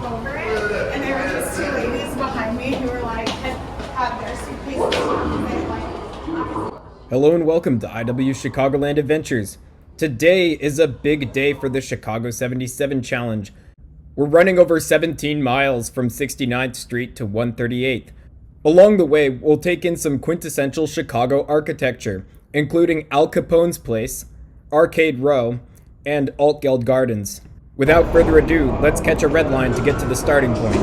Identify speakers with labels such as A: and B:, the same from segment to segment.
A: over it, and there were just two ladies behind me who were like, had their suitcases and they like.
B: Hello and welcome to IW Chicagoland Adventures. Today is a big day for the Chicago 77 Challenge. We're running over 17 miles from 69th Street to 138th. Along the way, we'll take in some quintessential Chicago architecture, including Al Capone's place, Arcade Row, and Altgeld Gardens. Without further ado, let's catch a red line to get to the starting point.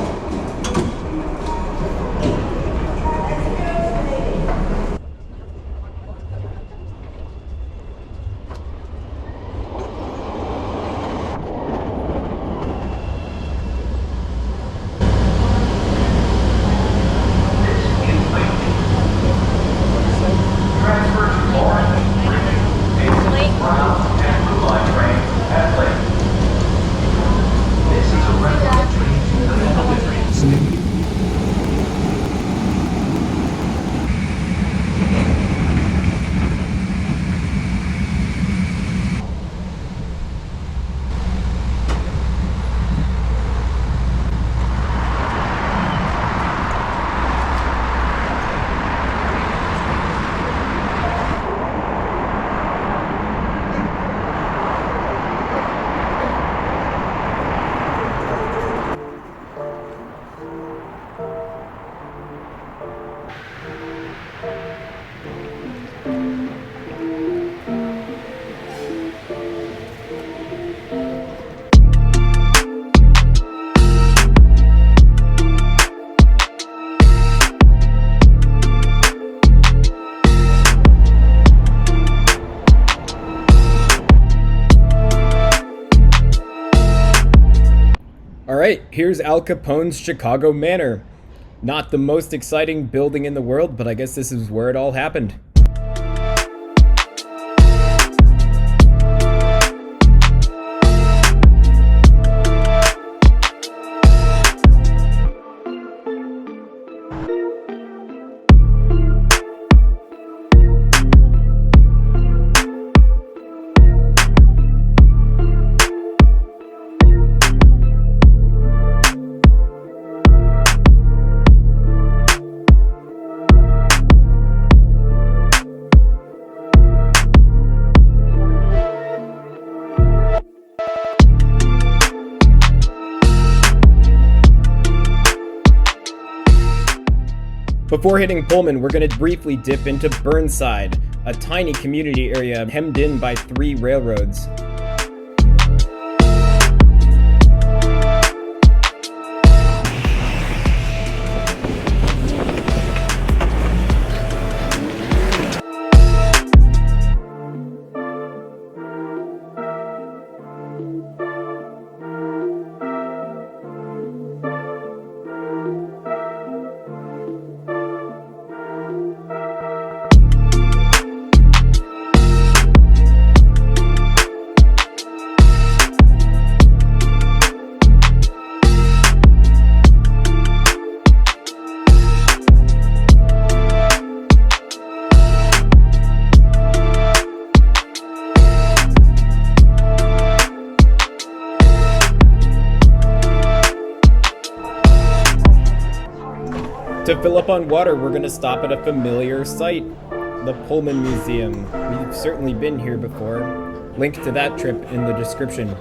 B: Alright, here's Al Capone's Chicago Manor. Not the most exciting building in the world, but I guess this is where it all happened. Before hitting Pullman, we're going to briefly dip into Burnside, a tiny community area hemmed in by 3 railroads. To fill up on water, we're going to stop at a familiar site, the Pullman Museum. We've certainly been here before. Link to that trip in the description.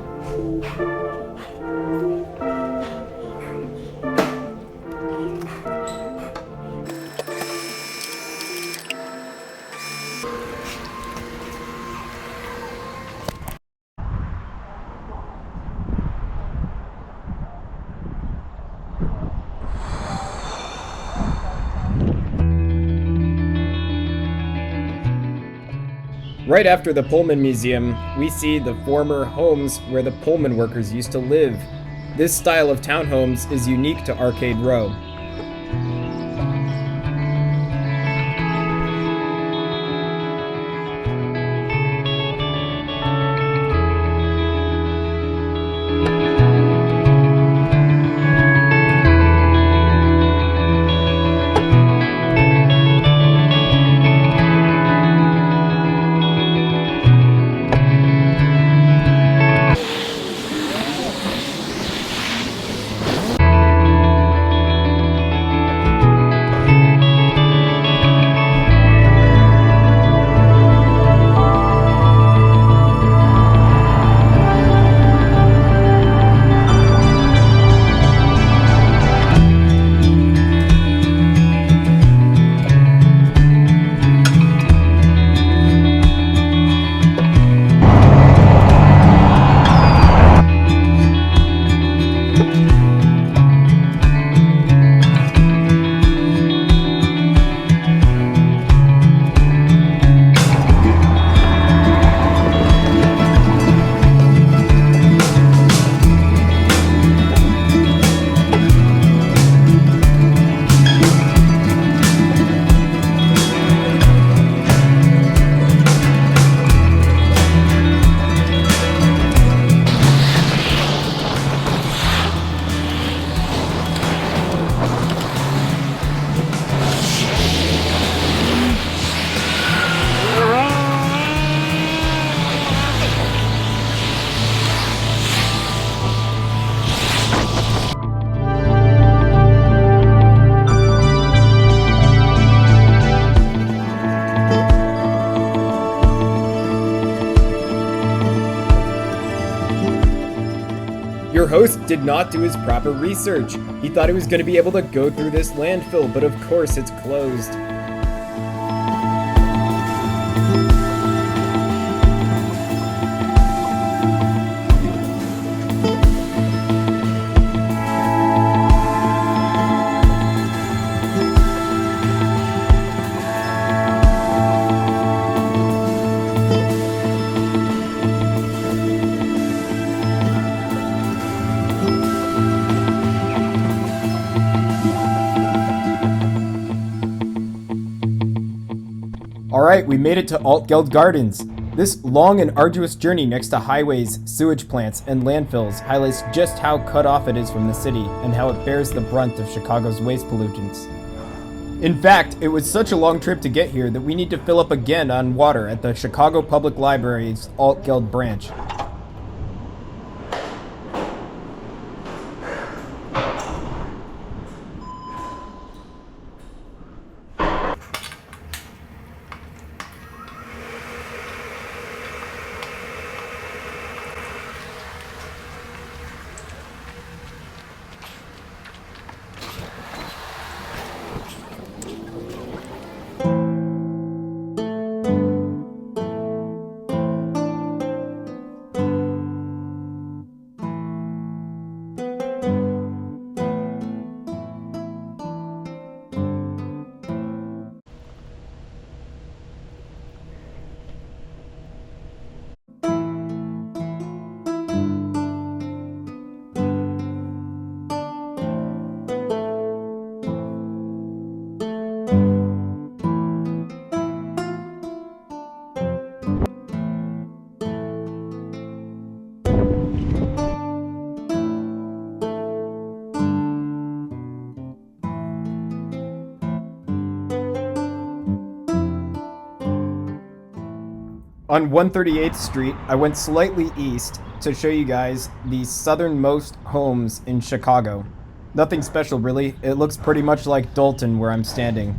B: Right after the Pullman Museum, we see the former homes where the Pullman workers used to live. This style of townhomes is unique to Arcade Row. host did not do his proper research. He thought he was going to be able to go through this landfill, but of course it's closed. Alright, we made it to Altgeld Gardens. This long and arduous journey next to highways, sewage plants, and landfills highlights just how cut off it is from the city and how it bears the brunt of Chicago's waste pollutants. In fact, it was such a long trip to get here that we need to fill up again on water at the Chicago Public Library's Altgeld branch. On 138th Street, I went slightly east to show you guys the southernmost homes in Chicago. Nothing special really, it looks pretty much like Dolton where I'm standing.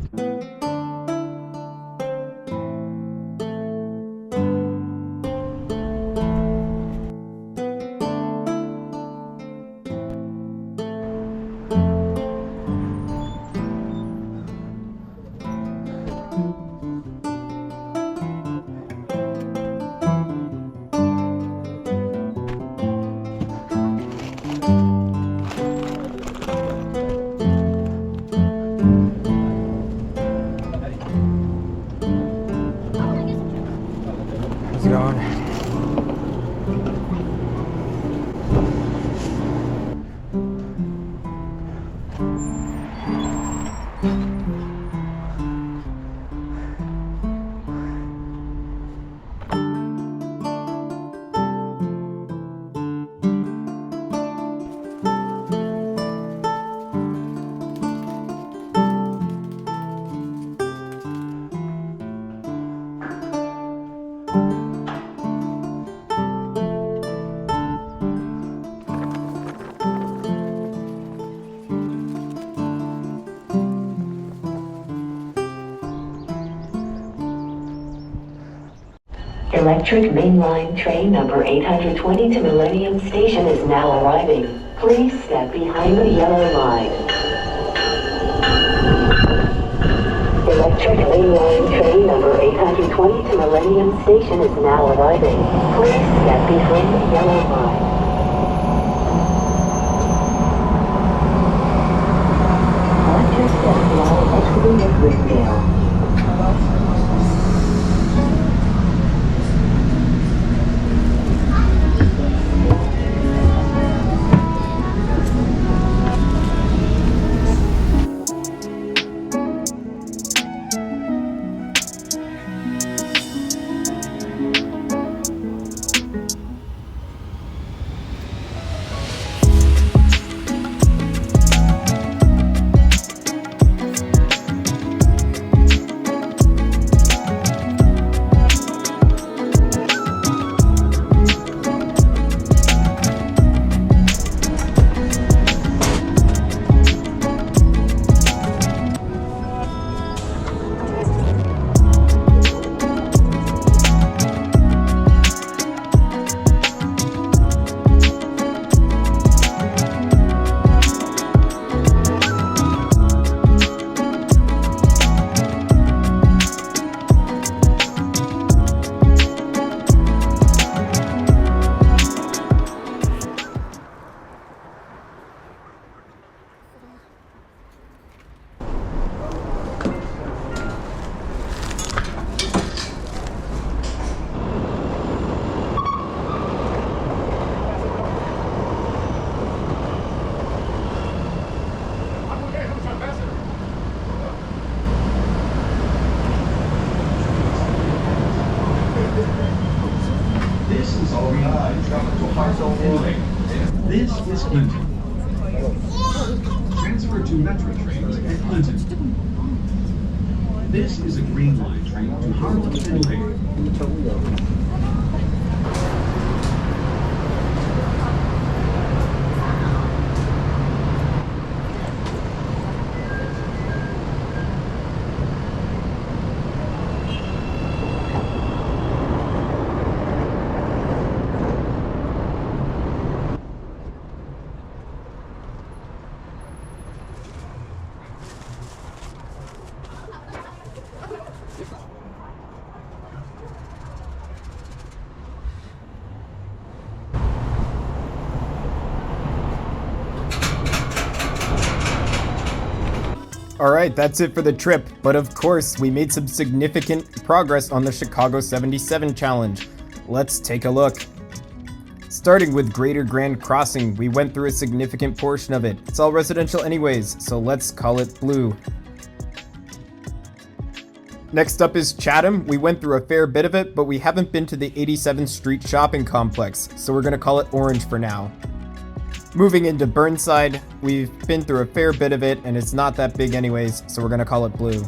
C: Electric mainline train number 820 to Millennium Station is now arriving. Please step behind the yellow line. Electric mainline train number 820 to Millennium Station is now arriving. Please step behind the yellow line. Watch your step while exiting at Riverdale.
D: is Clinton. Transfer to Metro trains at Clinton. This is a Green Line train to Harlem and Bay.
B: Alright, that's it for the trip, but of course, we made some significant progress on the Chicago 77 challenge. Let's take a look. Starting with Greater Grand Crossing, we went through a significant portion of it. It's all residential anyways, so let's call it blue. Next up is Chatham. We went through a fair bit of it, but we haven't been to the 87th Street shopping complex, so we're gonna call it orange for now. Moving into Burnside, we've been through a fair bit of it, and it's not that big anyways, so we're gonna call it blue.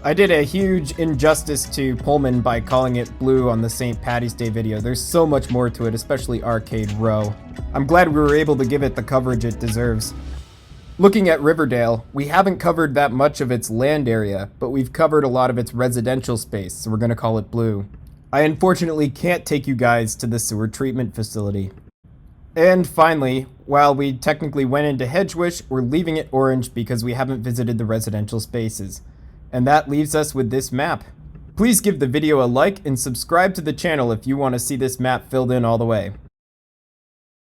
B: I did a huge injustice to Pullman by calling it blue on the St. Patty's Day video. There's so much more to it, especially Arcade Row. I'm glad we were able to give it the coverage it deserves. Looking at Riverdale, we haven't covered that much of its land area, but we've covered a lot of its residential space, so we're gonna call it blue. I unfortunately can't take you guys to the sewer treatment facility. And finally, while we technically went into Hegewisch, we're leaving it orange because we haven't visited the residential spaces. And that leaves us with this map. Please give the video a like and subscribe to the channel if you want to see this map filled in all the way.